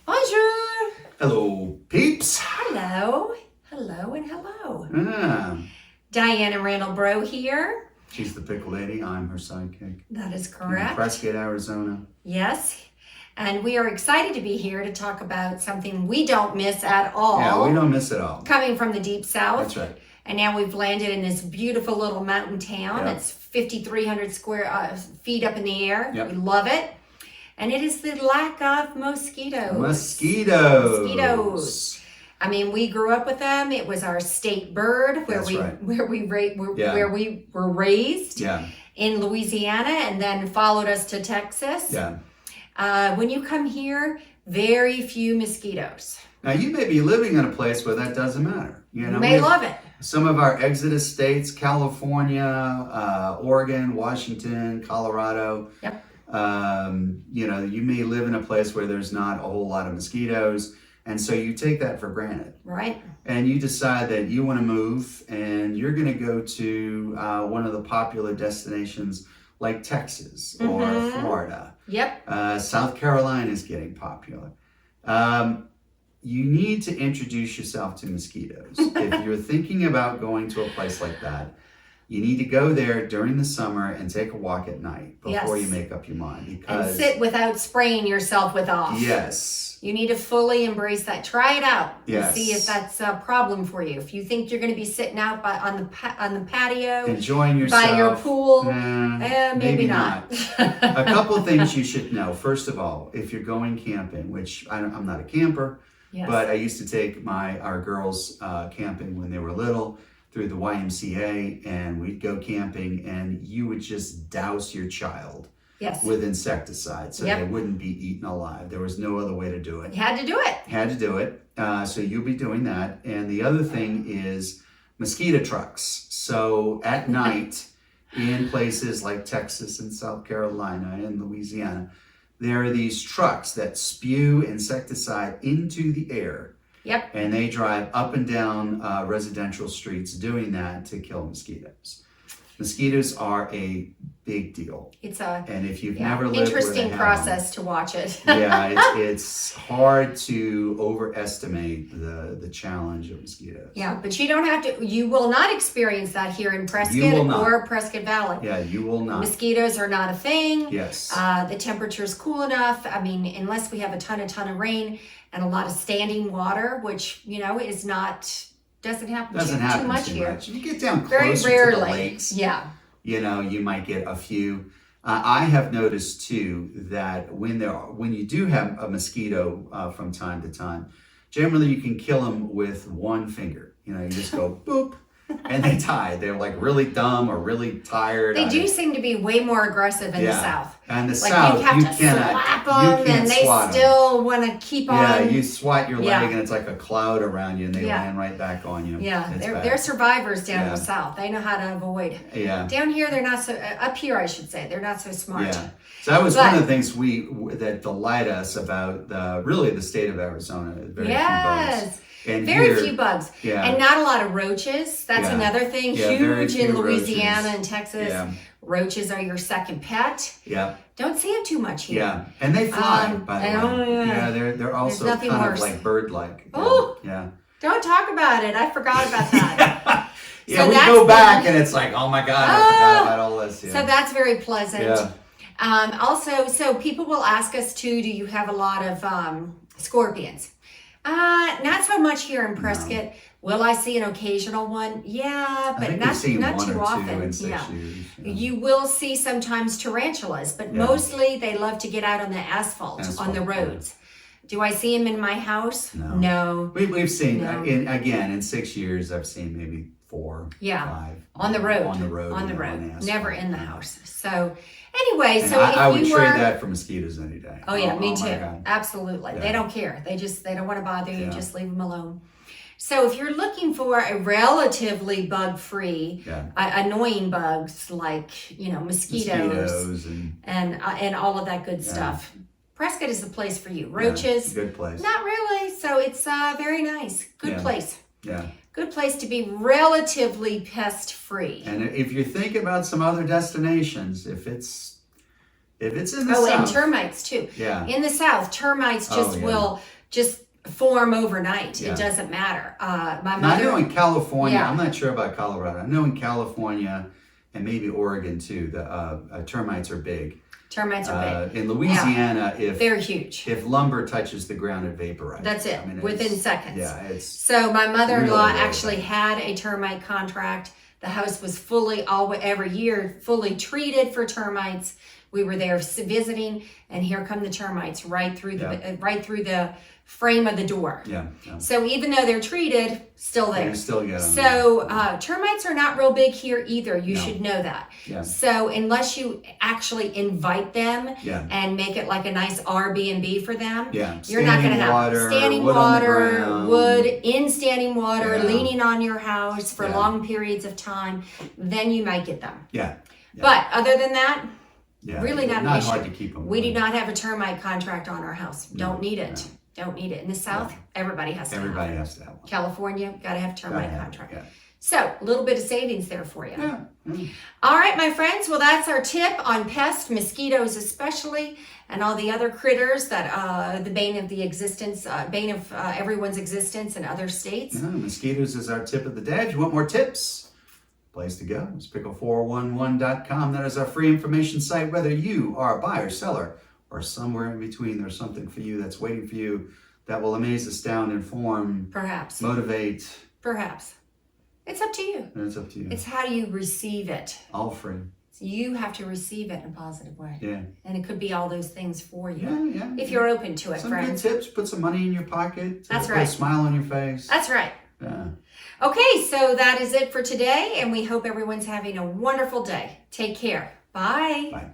Bonjour. Hello, peeps. Hello. Hello and hello. Ah, Diane Breaux here. she's the Pickle Lady. I'm her sidekick. That is In correct. Prescott, Arizona. Yes. And we are excited to be here to talk about something we don't miss at all. Yeah, we don't miss it all. Coming from the deep south. That's right. And now we've landed in this beautiful little mountain town. Yep. It's 5,300 square feet up in the air. Yep. We love it. And it is the lack of mosquitoes. Mosquitoes. I mean, we grew up with them. It was our state bird where That's right. where we were raised Yeah, in Louisiana, and then followed us to Texas. yeah. When you come here, very few mosquitoes. Now, you may be living in a place where that doesn't matter. You may love it. Some of our exodus states, California, Oregon, Washington, Colorado. Yep. You may live in a place where there's not a whole lot of mosquitoes. And so you take that for granted. Right. And you decide that you want to move and you're going to go to one of the popular destinations like Texas or Florida. Yep. South Carolina is getting popular. You need to introduce yourself to mosquitoes. If you're thinking about going to a place like that, you need to go there during the summer and take a walk at night before you make up your mind. Because, and sit without spraying yourself with off. Yes. You need to fully embrace that. Try it out. Yes. And see if that's a problem for you. If you think you're going to be sitting out on the patio, enjoying yourself by your pool, maybe not. A couple of things you should know. First of all, if you're going camping, which I'm not a camper, but I used to take our girls camping when they were little through the YMCA, and we'd go camping, and you would just douse your child with insecticide so they wouldn't be eaten alive. There was no other way to do it. You had to do it. Had to do it. So you'll be doing that. And the other thing is mosquito trucks. So at night, in places like Texas and South Carolina and Louisiana, there are these trucks that spew insecticide into the air. Yep. And they drive up and down residential streets doing that to kill mosquitoes. Mosquitoes are a big deal. And if you've never lived interesting process to watch it. It's hard to overestimate the challenge of mosquitoes. Yeah, but you don't have to. You will not experience that here in Prescott or Prescott Valley. Yeah, you will not. Mosquitoes are not a thing. Yes. The temperature is cool enough. I mean, unless we have a ton of rain and a lot of standing water, which is not. Doesn't happen too much here. If you get down very closer rarely to the lakes, you might get a few. I have noticed too that when you do have a mosquito from time to time, generally you can kill them with one finger. You just go boop, and they die. They're like really dumb or really tired. They do seem to be way more aggressive in the South. And the South, you have to slap them, and they still want to keep on. Yeah, you swat your leg, and it's like a cloud around you, and they land right back on you. Yeah, they're survivors down in the South. They know how to avoid. Yeah. Down here, they're not so. Up here, I should say, they're not so smart. Yeah. So that was one of the things that delight us about the state of Arizona. Very few bugs. And very few bugs. Yeah. And not a lot of roaches. That's another thing. Huge in Louisiana and Texas. Yeah. Roaches are your second pet. Yeah. Don't see them too much here. Yeah. And they fly, by the way. Yeah, they're also kind of like bird-like. Oh. Yeah. Don't talk about it. I forgot about that. Yeah, so we go back and it's like, oh my God, I forgot about all this. Yeah. So that's very pleasant. Yeah. Also, so people will ask us too, do you have a lot of scorpions? Not so much here in Prescott. No. Will I see an occasional one? Yeah, but not too often. In 6 years, You will see sometimes tarantulas, but mostly they love to get out on the asphalt on the roads. Do I see them in my house? No. We've seen, in 6 years, I've seen maybe 4, 5. On the road. On the road. Never in the house. So anyway, and I would trade that for mosquitoes any day. Oh yeah, me too. Absolutely. Yeah. They don't care. They don't want to bother you. Just leave them alone. So if you're looking for a relatively bug-free, annoying bugs like mosquitoes and all of that good stuff, Prescott is the place for you. Roaches, good place. Not really. So it's very nice. Good place. Yeah. Good place to be relatively pest-free. And if you're thinking about some other destinations, if it's in the South. And termites too. Yeah. In the South, termites just will just form overnight. It doesn't matter. My mother. I know in California, I'm not sure about Colorado. I know in California and maybe Oregon too, the termites are big. Termites are big. In Louisiana, if they're huge. If lumber touches the ground, it vaporizes. That's it. Within seconds. Yeah, so my mother-in-law actually had a termite contract. The house was every year fully treated for termites. We were there visiting, and here come the termites right through the frame of the door. So even though they're treated, still there. Still get them. So termites are not real big here either. You should know that. So unless you actually invite them and make it like a nice Airbnb for them, you're not going to have standing water, wood in standing water, leaning on your house for long periods of time. Then you might get them. But other than that, really not an issue. Hard to keep them. We do not have a termite contract on our house. Don't need it. Don't need it. In the South, everybody has to have one. California, got to have a termite contract. So, a little bit of savings there for you. All right, my friends. Well, that's our tip on pests, mosquitoes especially, and all the other critters that the bane of everyone's existence in other states. Mosquitoes is our tip of the day. If you want more tips, place to go is pickle411.com. That is our free information site. Whether you are a buyer, seller, or somewhere in between, there's something for you that's waiting for you that will amaze, astound, inform, perhaps motivate. Perhaps. It's up to you. It's up to you. It's how do you receive it. All free. So you have to receive it in a positive way. And it could be all those things for you. If you're open to it, friends. Some good tips. Put some money in your pocket. That's right. Put a smile on your face. That's right. Okay, so that is it for today, and we hope everyone's having a wonderful day. Take care. Bye. Bye.